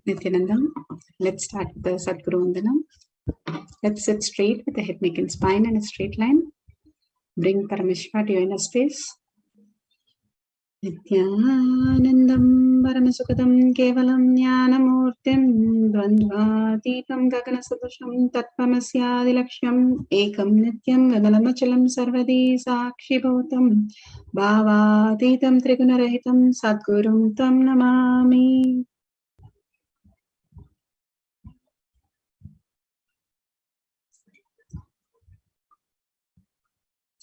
Nithyananda. Let's start with the Sadguru Vandanam. Let's sit straight with the head, neck and spine in a straight line. Bring Parameshwar to your inner space. Nithyanandam Paramasukadam Kevalam Jnanamurtim Dvandvatītam Gaganasadusham Tattvamasyadilaksham Ekam Nityam Gagalamachalam Sarvadi Sakshibhutam Bhavatītam Trigunarahitam Sadgurum Tam Namami.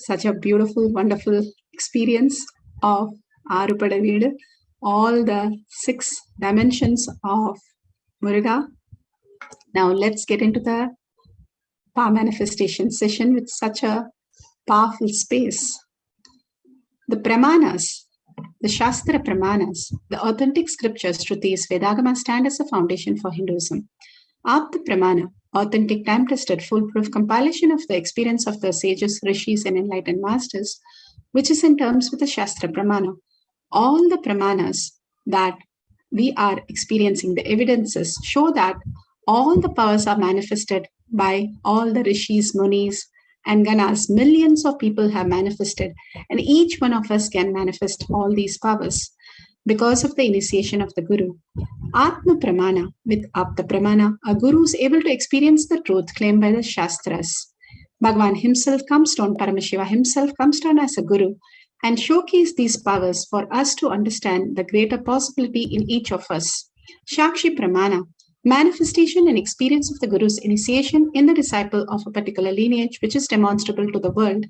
Such a beautiful, wonderful experience of Arupada Veedu, all the 6 dimensions of Muruga. Now let's get into the power manifestation session with such a powerful space. The Pramanas, the Shastra Pramanas, the authentic scriptures, Shrutis, Vedagama stand as a foundation for Hinduism. Apta Pramana, authentic, time-tested, foolproof compilation of the experience of the sages, rishis, and enlightened masters, which is in terms with the Shastra Pramana. All the Pramanas that we are experiencing, the evidences show that all the powers are manifested by all the rishis, munis, and ganas. Millions of people have manifested, and each one of us can manifest all these powers because of the initiation of the Guru. Atma Pramana, with Apta Pramana, a Guru is able to experience the truth claimed by the Shastras. Bhagavan himself comes down, Paramashiva himself comes down as a Guru and showcase these powers for us to understand the greater possibility in each of us. Shakshi Pramana, manifestation and experience of the Guru's initiation in the disciple of a particular lineage, which is demonstrable to the world.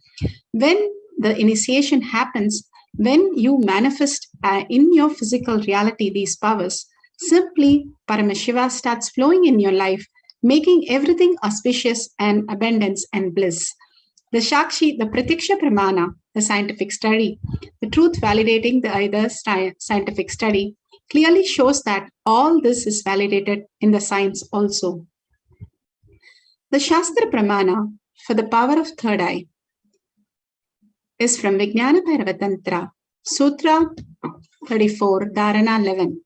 When the initiation happens, when you manifest in your physical reality these powers, simply Paramashiva starts flowing in your life, making everything auspicious and abundance and bliss. The Shakshi, the Pratiksha Pramana, the scientific study, the truth validating the either scientific study, clearly shows that all this is validated in the science also. The Shastra Pramana for the power of third eye is from Vijnana Bhairava Sutra 34, Dharana 11.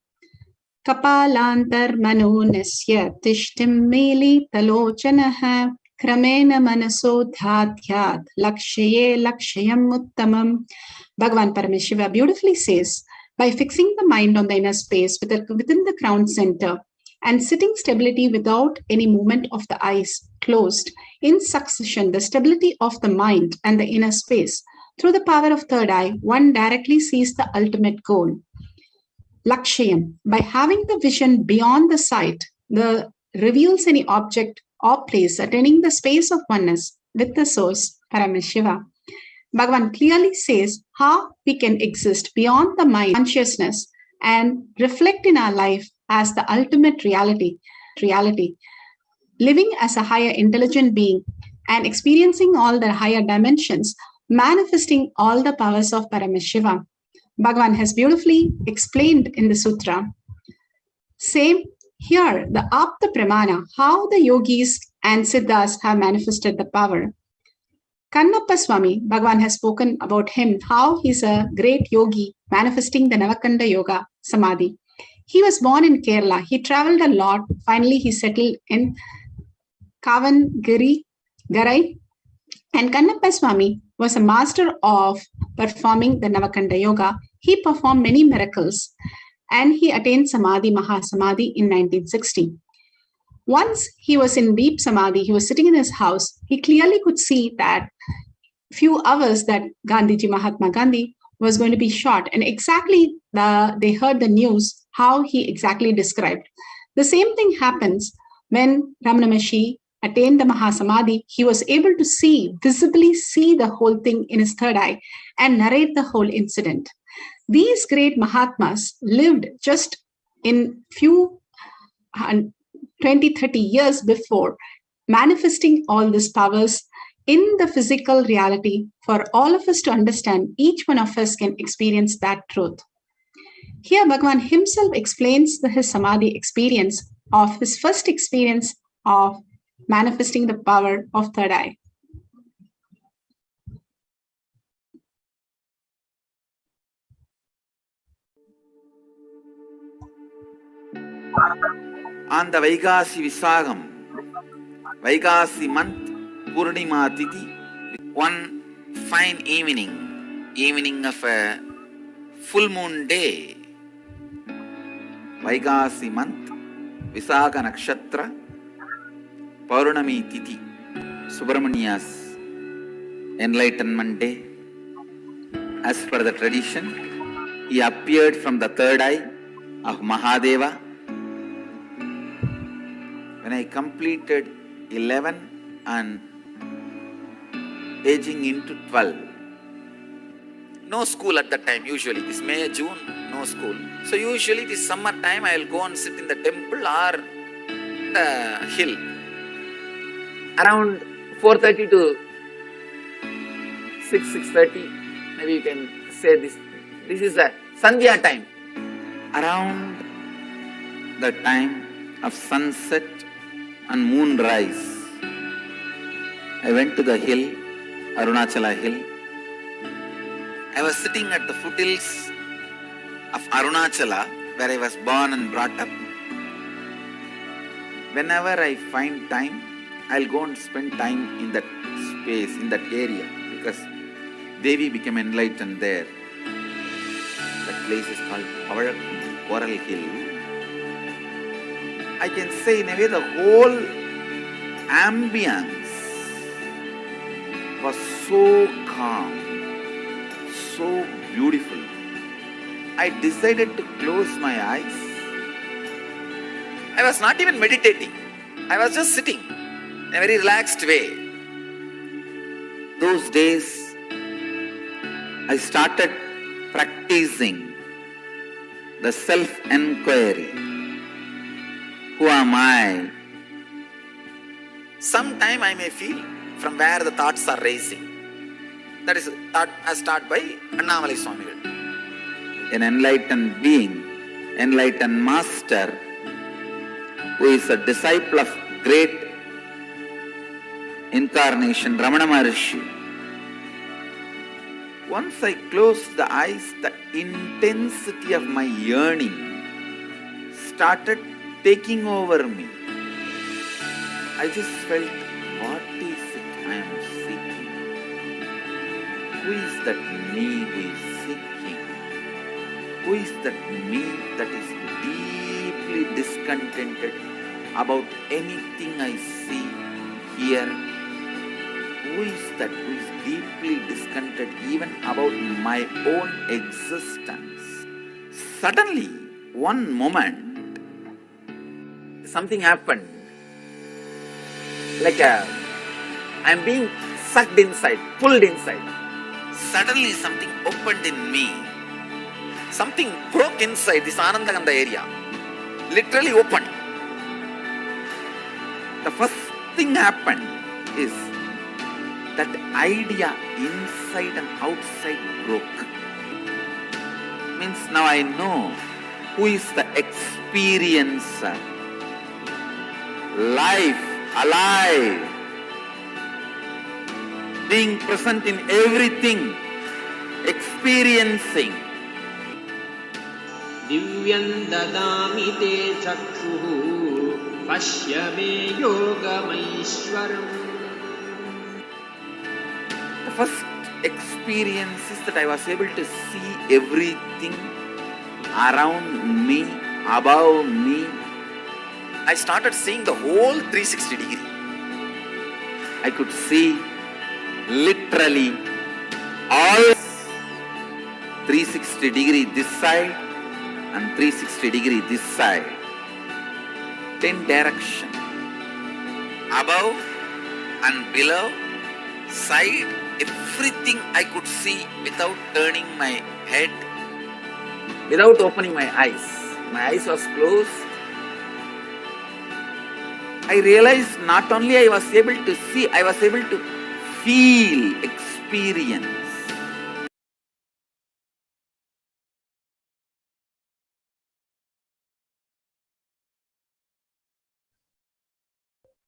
Kapalantar mano nasya tishtim meli talochanaha kramena manaso dhyat lakshaye lakshayam uttamam. Bhagavan Paramashiva beautifully says, by fixing the mind on the inner space within the crown center and sitting stability without any movement of the eyes closed, in succession, the stability of the mind and the inner space, through the power of third eye, one directly sees the ultimate goal. Lakshayam, by having the vision beyond the sight, the reveals any object or place attaining the space of oneness with the source, Paramashiva. Bhagavan clearly says how we can exist beyond the mind consciousness and reflect in our life as the ultimate reality, living as a higher intelligent being and experiencing all the higher dimensions, manifesting all the powers of Paramashiva. Bhagavan has beautifully explained in the sutra. Same here, the Apta Pramana, how the yogis and siddhas have manifested the power. Kannappa Swami, Bhagavan has spoken about him, how he's a great yogi manifesting the Navakanda Yoga Samadhi. He was born in Kerala. He traveled a lot. Finally, he settled in Kavangarai. And Kannappa Swami was a master of performing the Navakanda Yoga. He performed many miracles and he attained Samadhi, Mahasamadhi in 1960. Once he was in deep Samadhi, he was sitting in his house. He clearly could see that few hours that Gandhiji, Mahatma Gandhi, was going to be shot. And exactly they heard the news, how he exactly described. The same thing happens when Ramana Maharshi attained the Mahasamadhi. He was able to visibly see the whole thing in his third eye and narrate the whole incident. These great Mahatmas lived just in few 20, 30 years before, manifesting all these powers in the physical reality for all of us to understand. Each one of us can experience that truth. Here, Bhagavan himself explains his Samadhi experience of his first experience of manifesting the power of third eye. On the Vaikasi Visagam, Vaikasi month, Purnima Tithi, one fine evening of a full moon day, Vaikasi month, Visaga Nakshatra, Paurnami Tithi, Subramania's Enlightenment Day. As per the tradition, he appeared from the third eye of Mahadeva. When I completed 11 and aging into 12, no school at that time usually, this May, June, no school. So usually this summer time I will go and sit in the temple or the hill. Around 4:30 to 6:30, maybe you can say this is the Sandhya time. Around the time of sunset and moonrise, I went to the hill, Arunachala hill. I was sitting at the foothills of Arunachala, where I was born and brought up. Whenever I find time, I'll go and spend time in that space, in that area, because Devi became enlightened there. That place is called Coral Hill. I can say in a way the whole ambience was so calm, so beautiful. I decided to close my eyes. I was not even meditating. I was just sitting in a very relaxed way. Those days, I started practicing the self-enquiry. Who am I? Sometime I may feel from where the thoughts are rising. That is thought as taught by Annamalai Swamigal. An enlightened being, enlightened master, who is a disciple of great incarnation, Ramana Maharshi. Once I closed the eyes, the intensity of my yearning started taking over me. I just felt, what is it I am seeking? Who is that me who is seeking? Who is that me that is deeply discontented about anything I see, hear? Who is that who is deeply discontented even about my own existence? Suddenly, one moment, something happened. Like I'm being sucked inside, pulled inside. Suddenly something opened in me. Something broke inside this Anandaganda area. Literally opened. The first thing happened is that idea inside and outside broke. Means now I know who is the experiencer. Life, alive, being present in everything, experiencing. Divyam dadami te chakshuhu pashya me yogamaishwaram. The first experience is that I was able to see everything around me, above me. I started seeing the whole 360 degree. I could see literally all 360 degree this side and 360 degree this side. 10 direction. Above and below, side, everything I could see without turning my head, without opening my eyes. My eyes was closed. I realized not only I was able to see, I was able to feel, experience.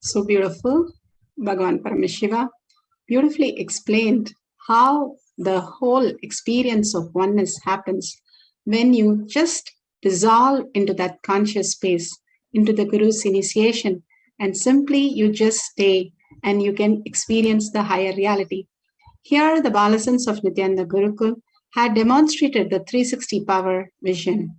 So beautiful. Bhagavan Paramashiva beautifully explained how the whole experience of oneness happens when you just dissolve into that conscious space. into the Guru's initiation, and simply you just stay and you can experience the higher reality. Here, the Balasans of Nithyananda Gurukul had demonstrated the 360 power vision.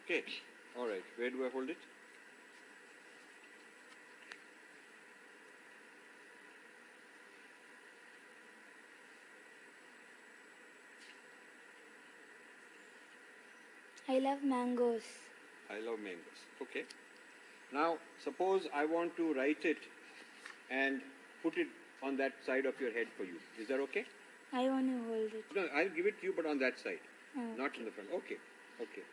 Okay, all right. Where do I hold it? I love mangoes. I love mangoes. Okay. Now, suppose I want to write it and put it on that side of your head for you. Is that okay? I want to hold it. No, I'll give it to you, but on that side, Oh. not in the front. Okay, okay.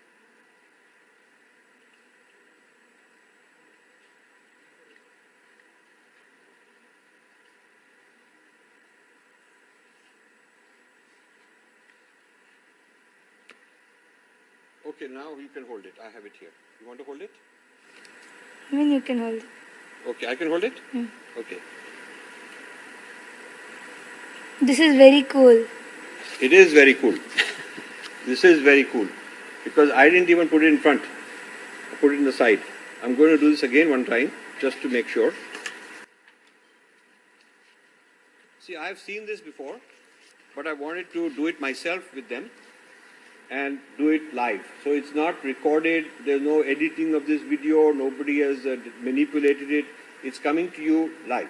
Okay, now you can hold it. I have it here. You want to hold it? I mean, you can hold it. Okay, I can hold it? Hmm. Okay. This is very cool. It is very cool. This is very cool. Because I didn't even put it in front. I put it in the side. I'm going to do this again one time, just to make sure. See, I've seen this before, but I wanted to do it myself with them and do it live. So it's not recorded, there's no editing of this video, nobody has manipulated it. It's coming to you live.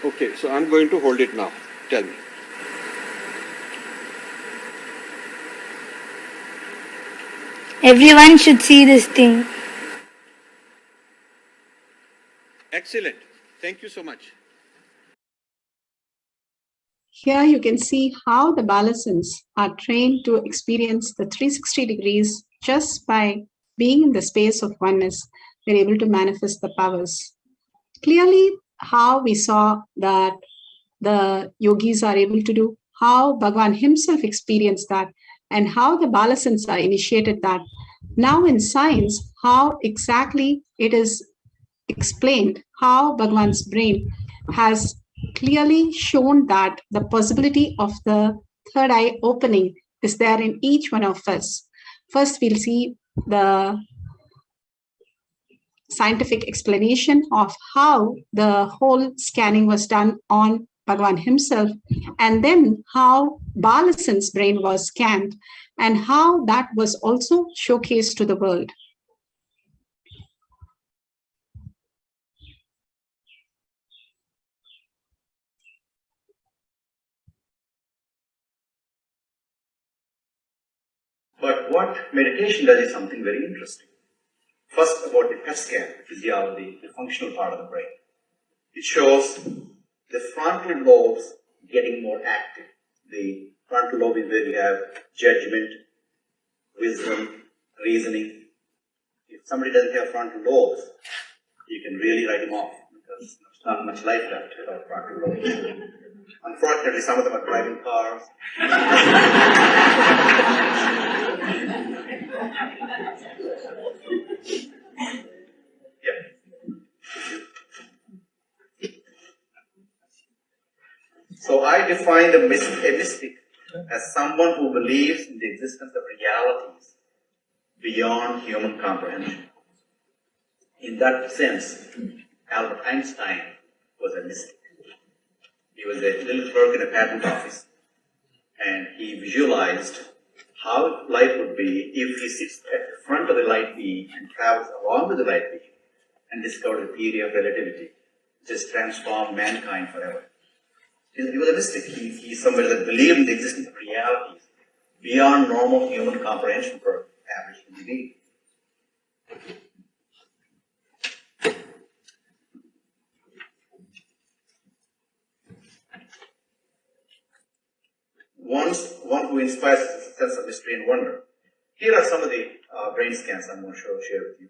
Okay, so I'm going to hold it now. Tell me. Everyone should see this thing. Excellent. Thank you so much. Here you can see how the Balasans are trained to experience the 360 degrees just by being in the space of oneness. They're able to manifest the powers. Clearly, how we saw that the yogis are able to do, how Bhagavan himself experienced that, and how the Balasans are initiated that. Now in science, how exactly it is explained, how Bhagavan's brain has clearly shown that the possibility of the third eye opening is there in each one of us. First, we'll see the scientific explanation of how the whole scanning was done on Bhagavan himself, and then how Balasan's brain was scanned, and how that was also showcased to the world. But what meditation does is something very interesting. First, about the PET scan, physiology, the functional part of the brain. It shows the frontal lobes getting more active. The frontal lobe is where you have judgment, wisdom, reasoning. If somebody doesn't have frontal lobes, you can really write him off because there's not much life left without frontal lobes. Unfortunately, some of them are driving cars. So I define a mystic as someone who believes in the existence of realities beyond human comprehension. In that sense, Albert Einstein was a mystic. He was a little clerk in a patent office, and he visualized how light would be if he sits at the front of the light beam and travels along with the light beam and discovered the theory of relativity, which has transformed mankind forever. He was a mystic. He's somebody that believed in the existence of realities beyond normal human comprehension for average human beings. One who inspires a sense of mystery and wonder. Here are some of the brain scans I'm going to share with you.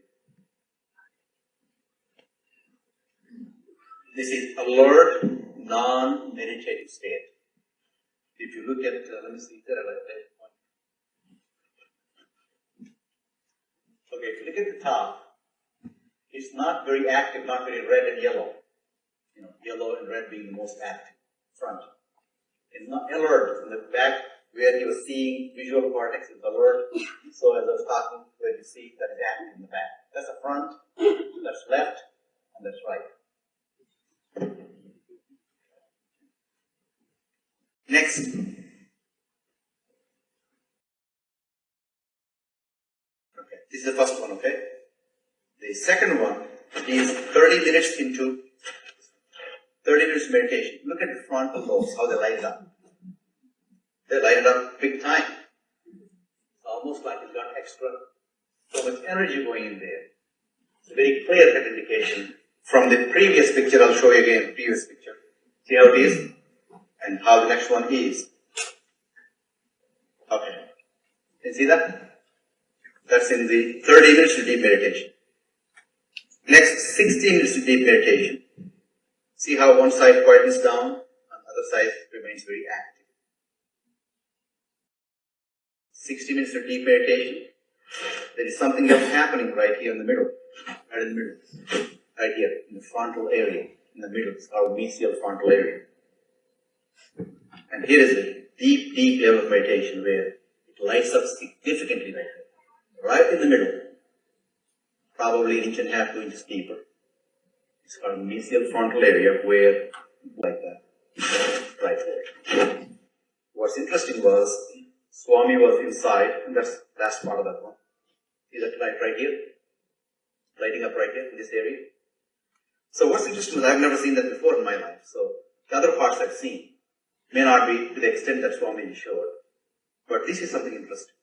This is alert, non-meditative state. If you look at, let me see, there I like that one. Okay, if you look at the top, it's not very active, not very red and yellow. You know, yellow and red being the most active front. It's not alert in the back where you are seeing visual cortex is alert. So as I was talking, where you see that is active in the back. That's the front, that's left, and that's right. Next. Okay, this is the first one, okay? The second one is 30 minutes into 30 minutes meditation. Look at the frontal lobes, how they light it up. They light it up big time. It's almost like it's got extra, so much energy going in there. It's a very clear-cut indication. From the previous picture, I'll show you again the previous picture. See how it is? And how the next one is. Okay. Can you see that? That's in the 30 minutes of deep meditation. Next, 60 minutes of deep meditation. See how one side quietens down, and the other side remains very active. 60 minutes of deep meditation. There is something else happening right here in the middle. Right in the middle. Right here, in the frontal area. In the middle, it's called mesial frontal area. And here is a deep, deep level of meditation where it lights up significantly right there. Right in the middle. Probably 1.5 inches, 2 inches deeper. It's called mesial frontal area where, like that, right there. What's interesting was, Swami was inside, and that's the last part of that one. See that light right here? Lighting up right here in this area. So what's interesting is I've never seen that before in my life. So the other parts I've seen may not be to the extent that Swami showed. But this is something interesting.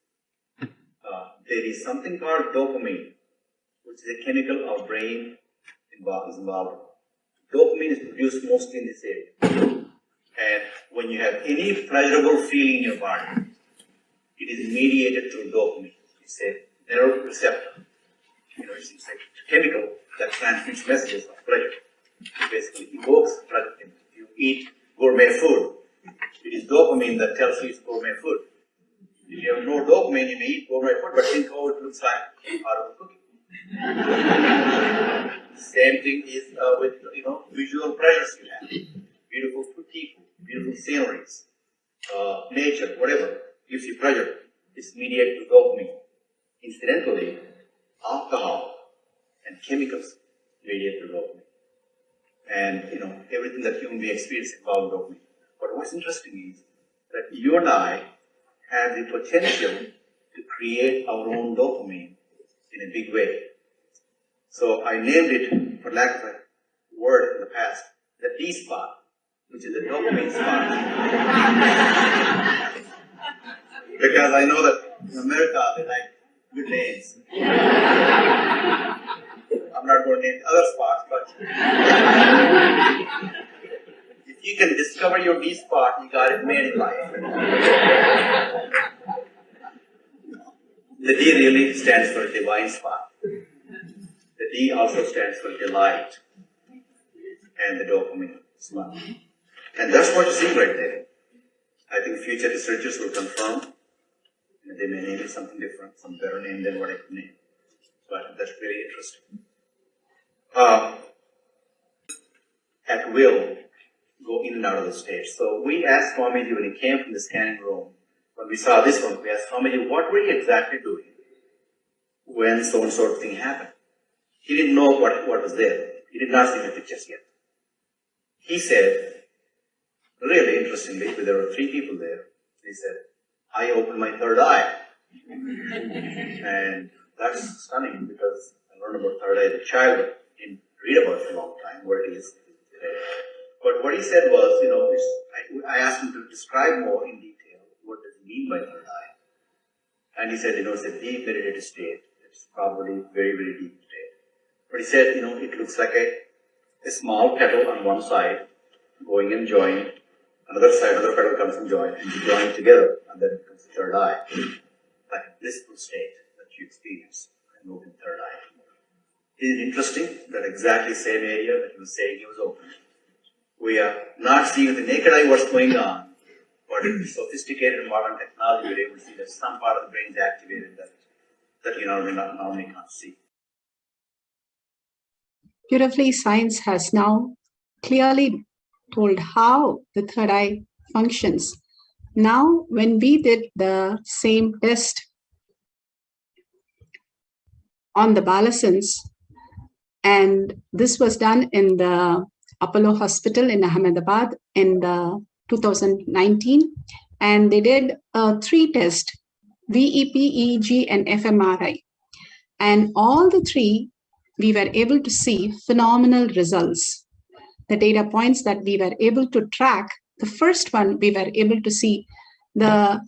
There is something called dopamine, which is a chemical our brain is involved in. Dopamine is produced mostly in this area. And when you have any pleasurable feeling in your body, it is mediated through dopamine. It's a neuroreceptor. You know, it's a chemical that transmits messages of pleasure. It basically evokes pleasure. If you eat gourmet food, it is dopamine that tells you it's gourmet food. If you have no dopamine, you may eat gourmet food, but think how it looks like out of cooking. Same thing is with visual pleasures you have. Beautiful people, beautiful sceneries, nature, whatever gives you pleasure. It's mediated through dopamine. Incidentally, alcohol and chemicals mediate through dopamine. And everything that human beings experience involves dopamine. But what's interesting is that you and I have the potential to create our own dopamine in a big way. So I named it, for lack of a word in the past, the D spot, which is the dopamine spot. Because I know that in America they like good names. I'm not going to name other spots, but if you can discover your D spot, you got it made in life. The D really stands for divine spot. The D also stands for delight and the dopamine spot. And that's what you see right there. I think future researchers will confirm. They may name it something different, some better name than what I could name. But that's very interesting. At will, go in and out of the stage. So we asked Swamiji when he came from the scanning room, when we saw this one, we asked Swamiji, what were you exactly doing when so and so thing happened? He didn't know what was there. He did not see the pictures yet. He said, really interestingly, there were 3 people there. He said, I opened my third eye. And that's stunning because I learned about third eye as a child, but didn't read about it for a long time, what it is today. But what he said was, I asked him to describe more in detail what does he mean by third eye. And he said, it's a deep meditative state. It's probably very, very deep state. But he said, it looks like a small petal on one side going and join. Another petal comes and join, and you join together, and then it comes the third eye. Like a blissful state that you experience and open third eye. Isn't it interesting that exactly same area that he was saying he was open? We are not seeing with the naked eye what's going on, but in sophisticated modern technology, we're able to see that some part of the brain is activated that you normally can't see. Beautifully, science has now clearly told how the third eye functions. Now, when we did the same test on the Balasans, and this was done in the Apollo Hospital in Ahmedabad in 2019, and they did 3 tests, VEP, EEG, and fMRI. And all the 3, we were able to see phenomenal results. The data points that we were able to track, the first one, we were able to see the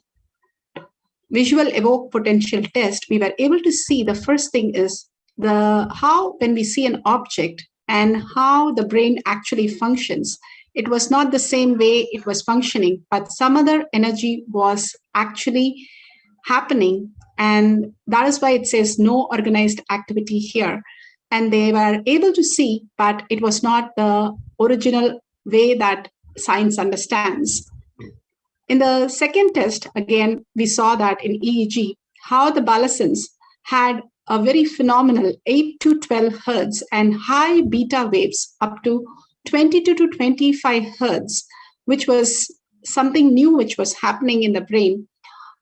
visual evoke potential test. We were able to see the first thing is how when we see an object and how the brain actually functions. It was not the same way it was functioning, but some other energy was actually happening. And that is why it says no organized activity here. And they were able to see, but it was not the original way that science understands. In the second test, again, we saw that in EEG, how the Balasans had a very phenomenal 8 to 12 hertz and high beta waves up to 22 to 25 hertz, which was something new which was happening in the brain.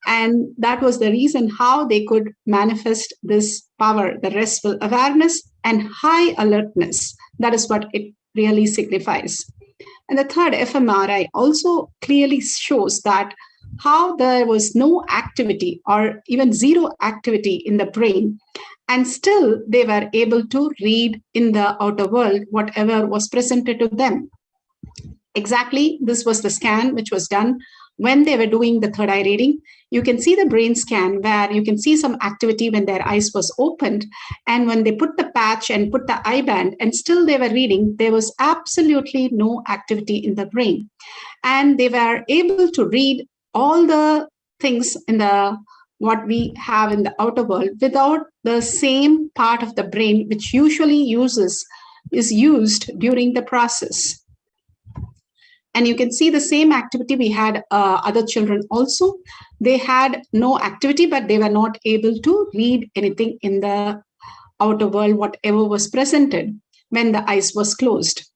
And that was the reason how they could manifest this power, the restful awareness and high alertness. That is what it really signifies. And the third, fMRI, also clearly shows that how there was no activity or even zero activity in the brain, and still they were able to read in the outer world whatever was presented to them. Exactly, this was the scan which was done when they were doing the third eye reading. You can see the brain scan where you can see some activity when their eyes was opened, and when they put the patch and put the eye band and still they were reading, there was absolutely no activity in the brain. And they were able to read all the things in what we have in the outer world without the same part of the brain which usually is used during the process. And you can see the same activity we had other children also. They had no activity, but they were not able to read anything in the outer world, whatever was presented when the eyes was closed.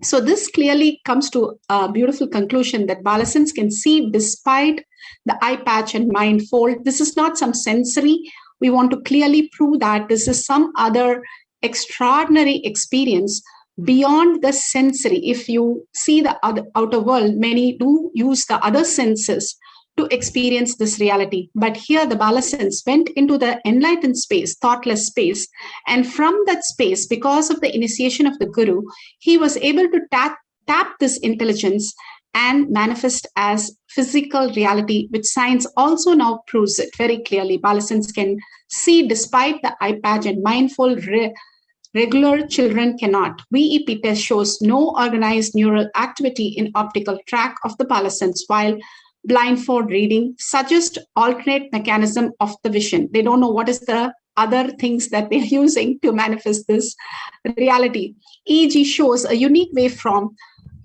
So this clearly comes to a beautiful conclusion that Balasans can see despite the eye patch and mind fold. This is not some sensory. We want to clearly prove that this is some other extraordinary experience beyond the sensory. If you see the outer world, many do use the other senses to experience this reality. But here the Balasans went into the enlightened space, thoughtless space. And from that space, because of the initiation of the Guru, he was able to tap this intelligence and manifest as physical reality, which science also now proves it very clearly. Balasans can see despite the eye patch and mindful regular children cannot. VEP test shows no organized neural activity in optical tract of the Balasans, while blindfold reading suggests alternate mechanism of the vision. They don't know what is the other things that they're using to manifest this reality. EEG shows a unique waveform,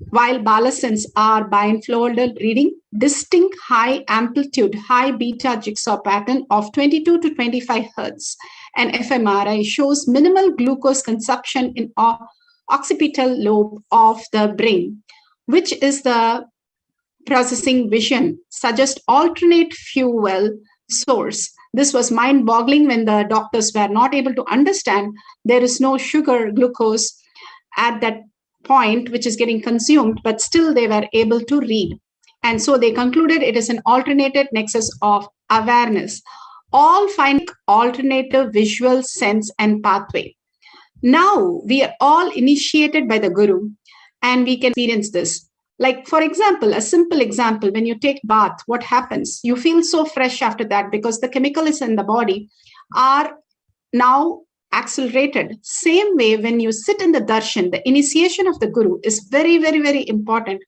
while Balasans are blindfolded reading distinct high amplitude, high beta jigsaw pattern of 22 to 25 hertz. And fMRI shows minimal glucose consumption in occipital lobe of the brain, which is the processing vision, suggest alternate fuel source. This was mind-boggling when the doctors were not able to understand there is no sugar, glucose, at that point which is getting consumed, but still they were able to read. And so they concluded it is an alternated nexus of awareness, all finding alternative visual sense and pathway. Now we are all initiated by the Guru and we can experience this. Like, for example, a simple example, when you take bath, what happens? You feel so fresh after that because the chemicals in the body are now accelerated. Same way, when you sit in the darshan, the initiation of the Guru is very, very, very important,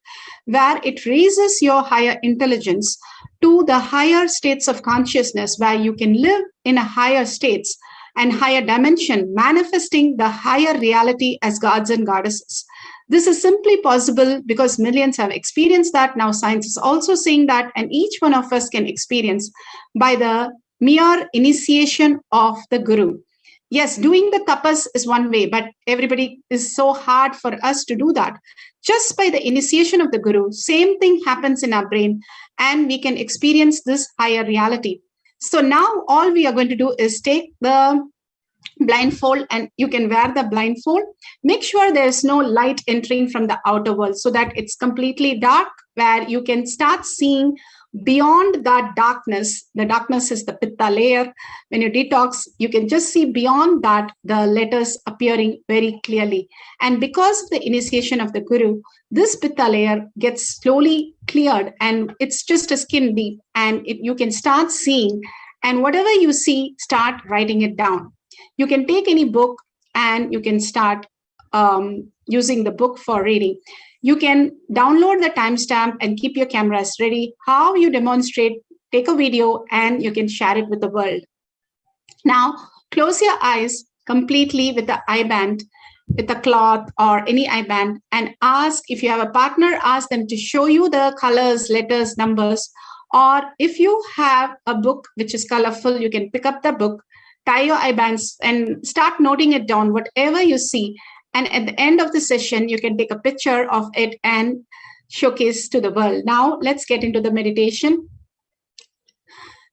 where it raises your higher intelligence to the higher states of consciousness, where you can live in a higher states and higher dimension, manifesting the higher reality as gods and goddesses. This is simply possible because millions have experienced that. Now science is also saying that, and each one of us can experience by the mere initiation of the Guru. Yes, doing the tapas is one way, but everybody is so hard for us to do that. Just by the initiation of the Guru, same thing happens in our brain, and we can experience this higher reality. So now all we are going to do is take the blindfold, and you can wear the blindfold. Make sure there's no light entering from the outer world so that it's completely dark, where you can start seeing beyond that darkness. The darkness is the pitta layer. When you detox, you can just see beyond that the letters appearing very clearly. And because of the initiation of the Guru, this pitta layer gets slowly cleared, and it's just a skin deep, and you can start seeing, and whatever you see, start writing it down. You can take any book and you can start using the book for reading. You can download the timestamp and keep your cameras ready. How you demonstrate, take a video and you can share it with the world. Now, close your eyes completely with the eye band, with a cloth or any eye band, and ask, if you have a partner, ask them to show you the colors, letters, numbers, or if you have a book which is colorful, you can pick up the book, tie your eye bands and start noting it down, whatever you see. And at the end of the session, you can take a picture of it and showcase to the world. Now, let's get into the meditation.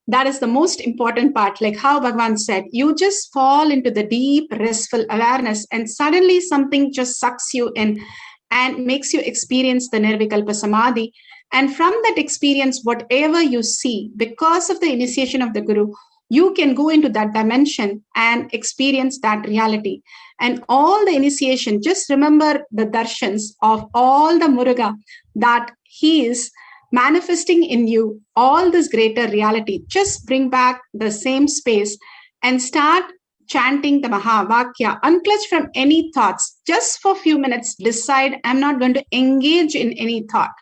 That is the most important part. Like how Bhagavan said, you just fall into the deep, restful awareness, and suddenly something just sucks you in and makes you experience the Nirvikalpa Samadhi. And from that experience, whatever you see, because of the initiation of the Guru, you can go into that dimension and experience that reality. And all the initiation, just remember the darshans of all the Muruga, that he is manifesting in you all this greater reality. Just bring back the same space and start chanting the Mahavakya. Unclutch from any thoughts. Just for a few minutes, decide, I'm not going to engage in any thought.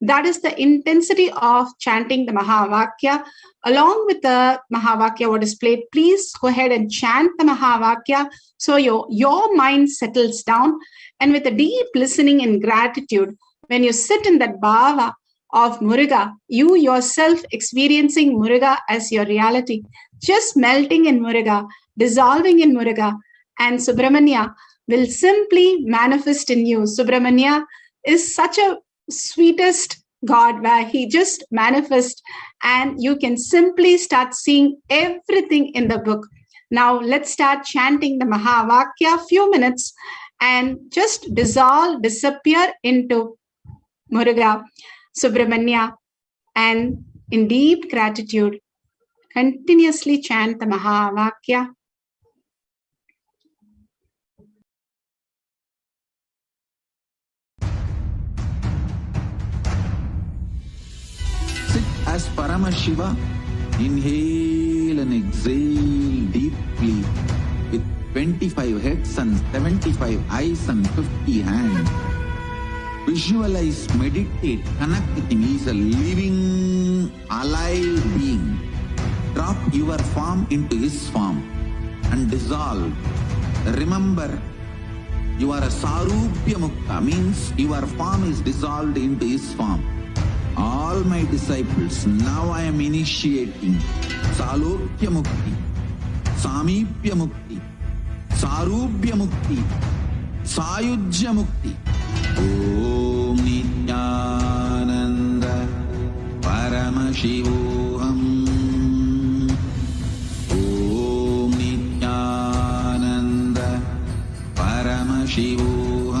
That is the intensity of chanting the Mahavakya. Along with the Mahavakya, what is played, please go ahead and chant the Mahavakya so your mind settles down. And with a deep listening and gratitude, when you sit in that bhava of Muruga, you yourself experiencing Muruga as your reality, just melting in Muruga, dissolving in Muruga, and Subramanya will simply manifest in you. Subramanya is such a sweetest God, where he just manifests, and you can simply start seeing everything in the book. Now let's start chanting the Mahavakya few minutes and just disappear into Muruga, Subramanya, and in deep gratitude, continuously chant the Mahavakya. Sit as Paramashiva, inhale and exhale deeply with 25 heads and 75 eyes and 50 hands. Visualize, meditate, connect with him. He is a living, alive being. Drop your form into his form and dissolve. Remember, you are a Sarupya Mukta, means your form is dissolved into his form. All my disciples, now I am initiating Salokya Mukti, Samipya Mukti, Sarupya Mukti, Sayujya Mukti. Om Nithyananda Paramashivoham. Om Nithyananda Paramashivoham.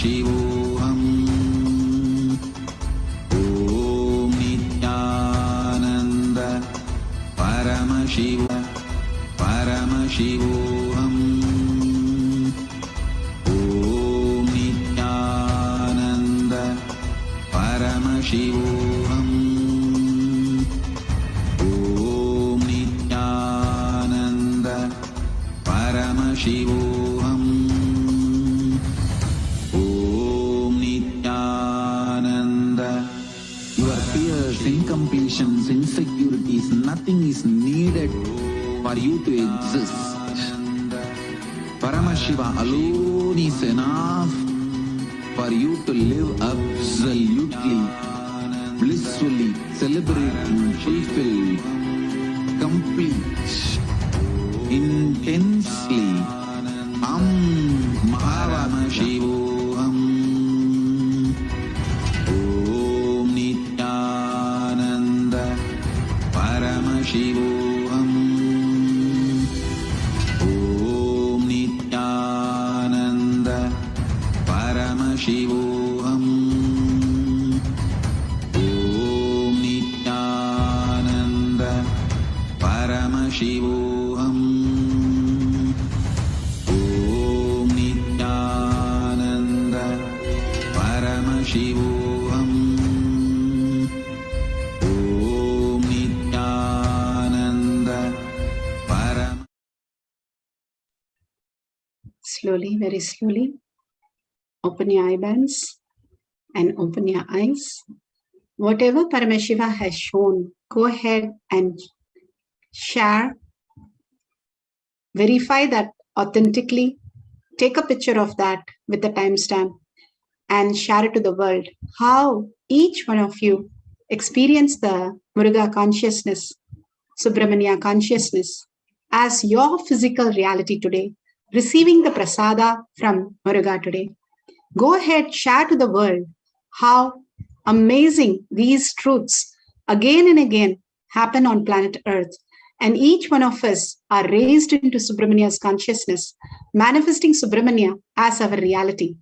Shivoham. Om Nithyananda Parama Shivoham. Om Nithyananda Parama Shivoham. Om Nithyananda. Your fears, incompletions, insecurities, nothing is needed for you to exist. Paramashiva alone is enough for you to live absolutely, blissfully, celebrating, fulfilled, complete, intensely. Mahavama Shivoham. Om Nithyananda Parama Shivoham. Om Nithyananda Parama Shivoham. Om Nithyananda Parama Shivoham. Om Nithyananda Parama Shivoham. Om Nithyananda Parama. Slowly, very slowly, open your eye bands and open your eyes. Whatever Paramashiva has shown, go ahead and share, verify that authentically, take a picture of that with the timestamp and share it to the world. How each one of you experience the Muruga consciousness, Subramanya consciousness as your physical reality today, receiving the prasada from Muruga today. Go ahead, share to the world how amazing these truths again and again happen on planet Earth. And each one of us are raised into Subramanya's consciousness, manifesting Subramanya as our reality.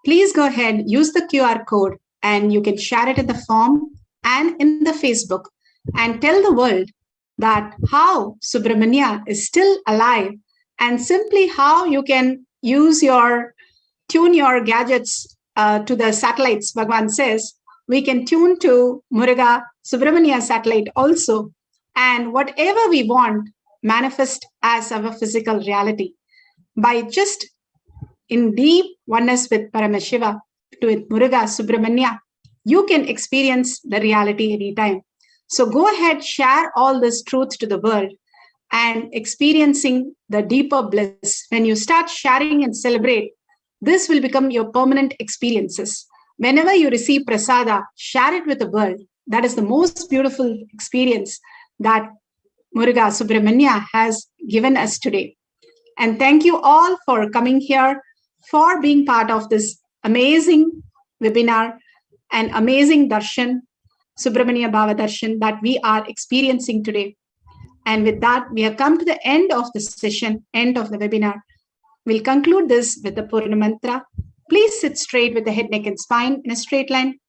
Please go ahead, use the QR code, and you can share it in the form and in the Facebook and tell the world that how Subramanya is still alive and simply how you can tune your gadgets to the satellites. Bhagavan says we can tune to Muruga Subramanya satellite also, and whatever we want manifest as our physical reality by just in deep oneness with Paramashiva, with Muruga Subramanya, you can experience the reality anytime. So go ahead, share all this truth to the world and experiencing the deeper bliss. When you start sharing and celebrate, this will become your permanent experiences. Whenever you receive prasada, share it with the world. That is the most beautiful experience that Muruga Subramanya has given us today. And thank you all for coming here, for being part of this amazing webinar and amazing darshan, Subramanya Bhava darshan that we are experiencing today. And with that, we have come to the end of the session, end of the webinar. We'll conclude this with the Purna Mantra. Please sit straight with the head, neck, and spine in a straight line.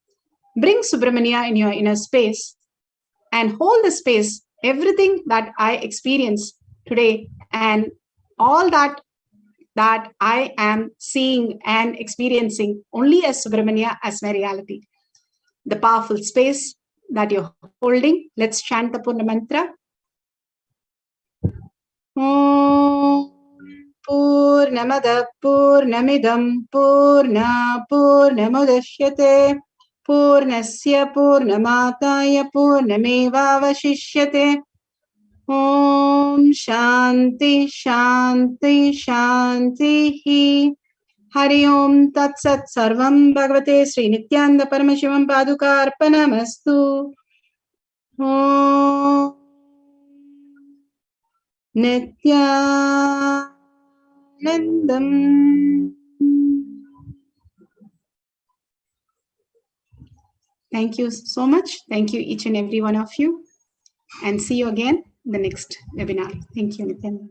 Bring Subramanya in your inner space and hold the space, everything that I experience today and all that I am seeing and experiencing only as Subramanya, as my reality. The powerful space that you're holding. Let's chant the Purna Mantra. Om Purnamada Purnamidam Purna Purnamudashyate Purnasya Purnamataya Purnamevavashishyate. Om Shanti Shanti Shanti. Hari Om Tat Sat Sarvam Bhagavate Sri Nithyananda Paramashivam Paduka Arpanamastu. Om Nithyanandam. Thank you so much. Thank you each and every one of you. And see you again in the next webinar. Thank you, Nithyananda.